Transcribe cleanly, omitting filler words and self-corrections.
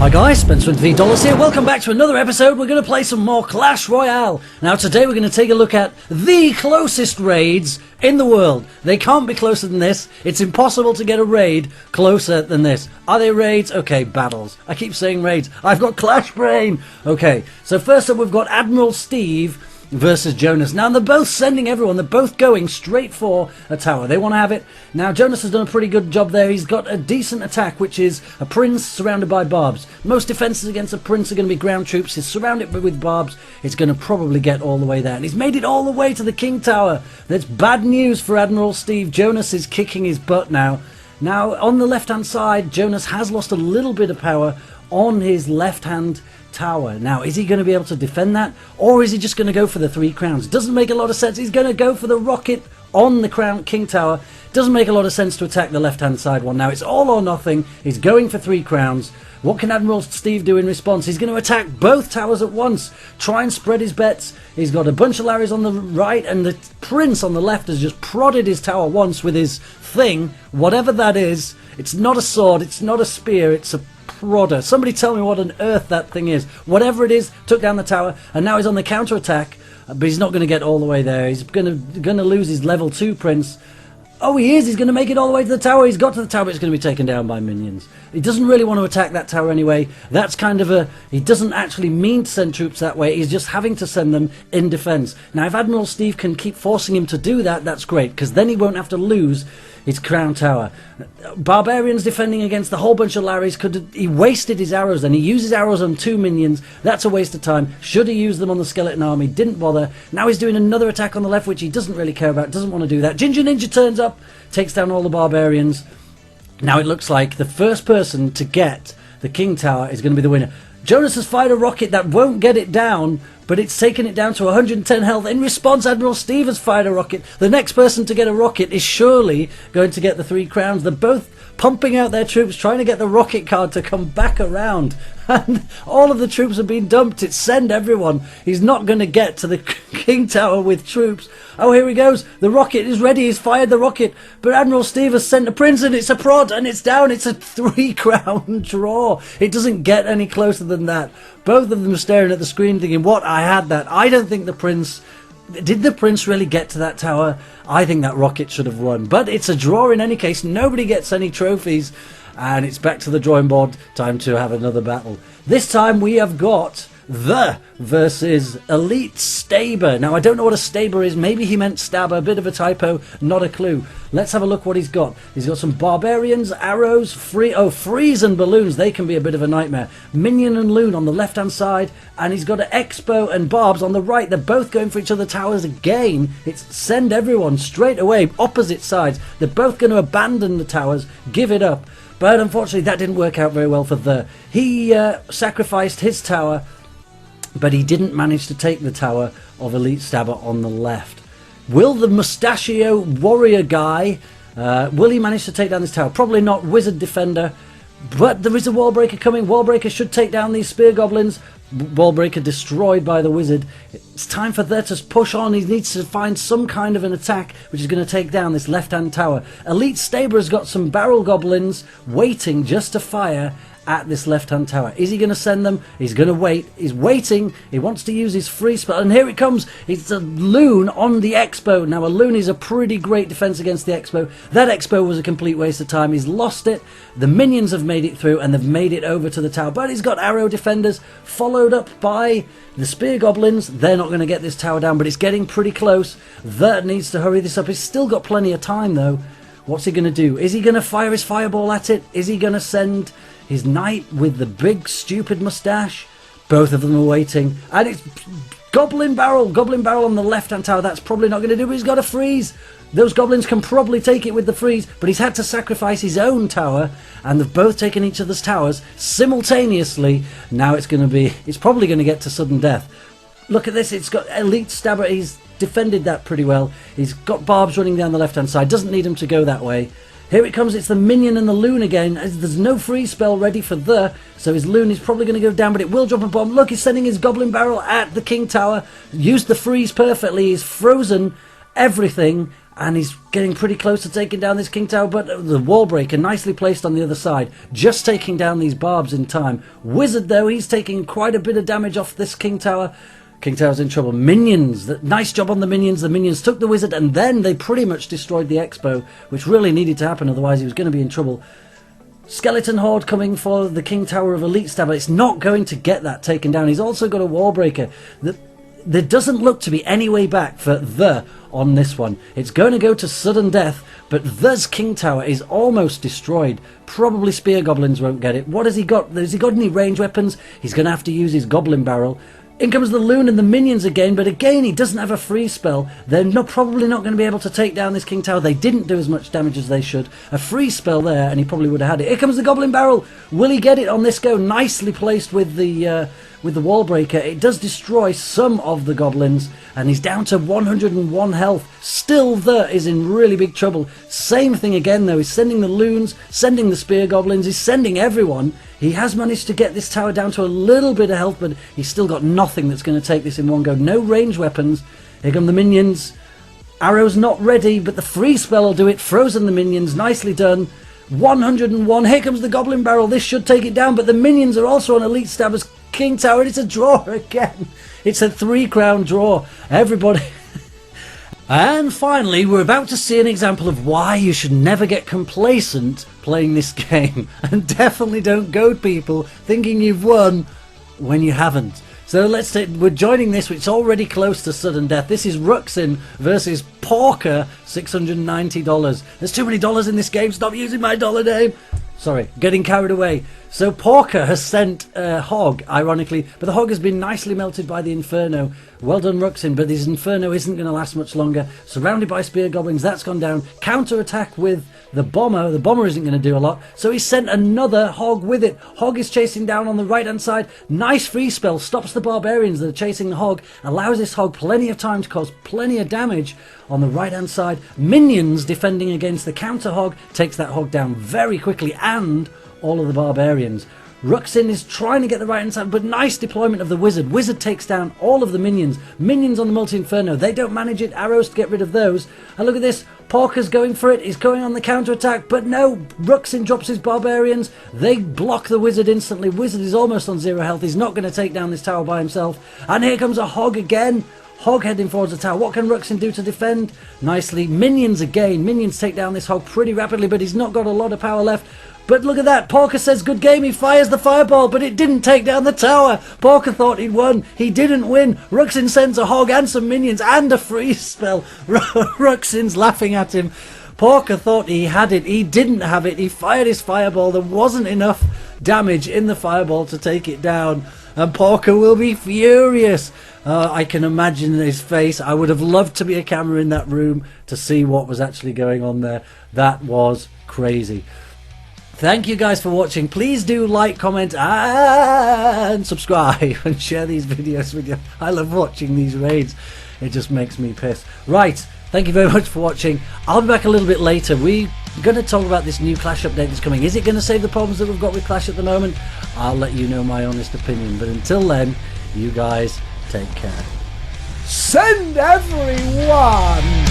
Hi guys, Spencer with $3 here. Welcome back to another episode. We're going to play some more Clash Royale. Now today we're going to take a look at the closest raids in the world. They can't be closer than this. It's impossible to get a raid closer than this. Are they raids? Okay, battles. I keep saying raids. I've got Clash Brain. Okay, so first up we've got Admiral Steve versus Jonas. Now they're both sending everyone, they're both going straight for a tower. They want to have it. Now Jonas has done a pretty good job there. He's got a decent attack, which is a prince surrounded by barbs. Most defenses against a prince are going to be ground troops. He's surrounded with barbs. It's going to probably get all the way there. And he's made it all the way to the King Tower. That's bad news for Admiral Steve. Jonas is kicking his butt now. Now on the left hand side, Jonas has lost a little bit of power on his left hand tower. Now is he going to be able to defend that, or is he just going to go for the 3 crowns? Doesn't make a lot of sense. He's going to go for the rocket on the crown King Tower. Doesn't make a lot of sense to attack the left hand side one. Now it's all or nothing. He's going for 3 crowns. What can Admiral Steve do in response? He's going to attack both towers at once, try and spread his bets. He's got a bunch of Larrys on the right, and the prince on the left has just prodded his tower once with his thing, whatever that is. It's not a sword, it's not a spear, it's a prodder. Somebody tell me what on earth that thing is. Whatever it is, took down the tower, and now he's on the counter attack, but he's not going to get all the way there. He's going to lose his level 2 prince. Oh, he is. He's going to make it all the way to the tower. He's got to the tower, but it's going to be taken down by minions. He doesn't really want to attack that tower anyway. That's kind of a... He doesn't actually mean to send troops that way. He's just having to send them in defense. Now, if Admiral Steve can keep forcing him to do that, that's great, because then he won't have to lose his crown tower. Barbarians defending against a whole bunch of Larrys. He wasted his arrows then. He uses arrows on 2 minions. That's a waste of time. Should he use them on the skeleton army? Didn't bother. Now he's doing another attack on the left, which he doesn't really care about. Doesn't want to do that. Ginger Ninja turns up, takes down all the barbarians. Now it looks like the first person to get the King Tower is going to be the winner. Jonas has fired a rocket that won't get it down, but it's taken it down to 110 health. In response, Admiral Steve has fired a rocket. The next person to get a rocket is surely going to get the 3 crowns. They're both pumping out their troops, trying to get the rocket card to come back around. And all of the troops have been dumped. It's send everyone. He's not going to get to the King Tower with troops. Oh, here he goes. The rocket is ready. He's fired the rocket. But Admiral Steve has sent a prince, and it's a prod, and it's down. It's a 3 crown draw. It doesn't get any closer than that. Both of them are staring at the screen thinking, what? I had that. I don't think the prince... Did the prince really get to that tower? I think that rocket should have won. But it's a draw in any case. Nobody gets any trophies. And it's back to the drawing board. Time to have another battle. This time we have got the versus Elite Staber. Now I don't know what a Staber is. Maybe he meant stabber. A bit of a typo. Not a clue. Let's have a look what he's got. He's got some barbarians, arrows, freeze and balloons. They can be a bit of a nightmare. Minion and loon on the left hand side, and he's got an expo and barbs on the right. They're both going for each other's towers again. It's send everyone straight away, opposite sides. They're both going to abandon the towers, give it up. But unfortunately that didn't work out very well for the... He sacrificed his tower, but he didn't manage to take the tower of Elite Stabber on the left. Will the mustachio warrior guy, will he manage to take down this tower? Probably not. Wizard defender. But there is a wall breaker coming. Wall breaker should take down these spear goblins. Wall breaker destroyed by the wizard. It's time for there to push on. He needs to find some kind of an attack which is going to take down this left hand tower. Elite Staber has got some barrel goblins waiting just to fire at this left hand tower. Is he going to send them? He's going to wait. He's waiting. He wants to use his free spell, and here it comes. It's a loon on the expo. Now a loon is a pretty great defense against the expo. That expo was a complete waste of time. He's lost it. The minions have made it through, and they've made it over to the tower, but he's got arrow defenders followed up by the spear goblins. They're not going to get this tower down, but it's getting pretty close. That needs to hurry this up. He's still got plenty of time though. What's he going to do? Is he going to fire his fireball at it? Is he going to send his knight with the big stupid mustache? Both of them are waiting, and it's goblin barrel on the left hand tower. That's probably not going to do, but he's got a freeze. Those goblins can probably take it with the freeze, but he's had to sacrifice his own tower, and they've both taken each other's towers simultaneously. Now it's probably going to get to sudden death. Look at this. It's got Elite Stabber. He's defended that pretty well. He's got barbs running down the left hand side. Doesn't need him to go that way. Here it comes. It's the minion and the loon again. There's no freeze spell ready for so his loon is probably going to go down, but it will drop a bomb. Look, he's sending his goblin barrel at the King Tower. Used the freeze perfectly. He's frozen everything, and he's getting pretty close to taking down this King Tower, but the wall breaker nicely placed on the other side, just taking down these barbs in time. Wizard, though, he's taking quite a bit of damage off this King Tower. King Tower's in trouble. Minions, nice job on the Minions. The Minions took the Wizard, and then they pretty much destroyed the Expo, which really needed to happen, otherwise he was going to be in trouble. Skeleton Horde coming for the King Tower of Elite Stabber. It's not going to get that taken down. He's also got a wall breaker. There doesn't look to be any way back for the on this one. It's going to go to sudden death, but the's King Tower is almost destroyed. Probably Spear Goblins won't get it. What has he got? Has he got any range weapons? He's going to have to use his Goblin Barrel. In comes the Loon and the Minions again, but again he doesn't have a freeze spell. They're probably not going to be able to take down this King Tower. They didn't do as much damage as they should. A freeze spell there and he probably would have had it. Here comes the Goblin Barrel. Will he get it on this go? Nicely placed with the wall breaker. It does destroy some of the goblins, and he's down to 101 health. Still is in really big trouble. Same thing again though. He's sending the Loons, sending the Spear Goblins, he's sending everyone. He has managed to get this tower down to a little bit of health, but he's still got nothing that's going to take this in one go. No range weapons. Here come the Minions. Arrows not ready, but the freeze spell will do it. Frozen the Minions. Nicely done. 101. Here comes the Goblin Barrel. This should take it down, but the Minions are also on Elite Stabber's King Tower, and it's a draw again. It's a 3-crown draw. Everybody... And finally, we're about to see an example of why you should never get complacent playing this game. And definitely don't goad people thinking you've won when you haven't. So we're joining this, which is already close to sudden death. This is Ruxin versus Pekka, $690. There's too many dollars in this game. Stop using my dollar name. Sorry, getting carried away. So Pekka has sent Hog, ironically, but the Hog has been nicely melted by the Inferno. Well done, Ruxin, but this Inferno isn't going to last much longer. Surrounded by Spear Goblins, that's gone down. Counter-attack with the Bomber. The Bomber isn't going to do a lot, so he sent another Hog with it. Hog is chasing down on the right-hand side. Nice free spell, stops the Barbarians that are chasing the Hog, allows this Hog plenty of time to cause plenty of damage on the right-hand side. Minions defending against the counter-Hog, takes that Hog down very quickly, and all of the Barbarians. Ruxin is trying to get the right hand side, but nice deployment of the Wizard. Wizard takes down all of the Minions. Minions on the multi-inferno. They don't manage it. Arrows to get rid of those. And look at this. Pekka's going for it. He's going on the counter-attack, but no. Ruxin drops his Barbarians. They block the Wizard instantly. Wizard is almost on 0 health. He's not going to take down this tower by himself. And here comes a Hog again. Hog heading towards the tower. What can Ruxin do to defend? Nicely. Minions again. Minions take down this Hog pretty rapidly, but he's not got a lot of power left. But look at that, Pekka says good game, he fires the fireball, but it didn't take down the tower. Pekka thought he'd won, he didn't win. Ruxin sends a Hog and some Minions and a freeze spell. Ruxin's laughing at him. Pekka thought he had it, he didn't have it, he fired his fireball, there wasn't enough damage in the fireball to take it down. And Pekka will be furious. I can imagine his face. I would have loved to be a camera in that room to see what was actually going on there. That was crazy. Thank you guys for watching. Please do like, comment and subscribe and share these videos with you. I love watching these raids. It just makes me piss. Right, thank you very much for watching. I'll be back a little bit later. We're going to talk about this new Clash update that's coming. Is it going to save the problems that we've got with Clash at the moment? I'll let you know my honest opinion. But until then, you guys take care. Send everyone!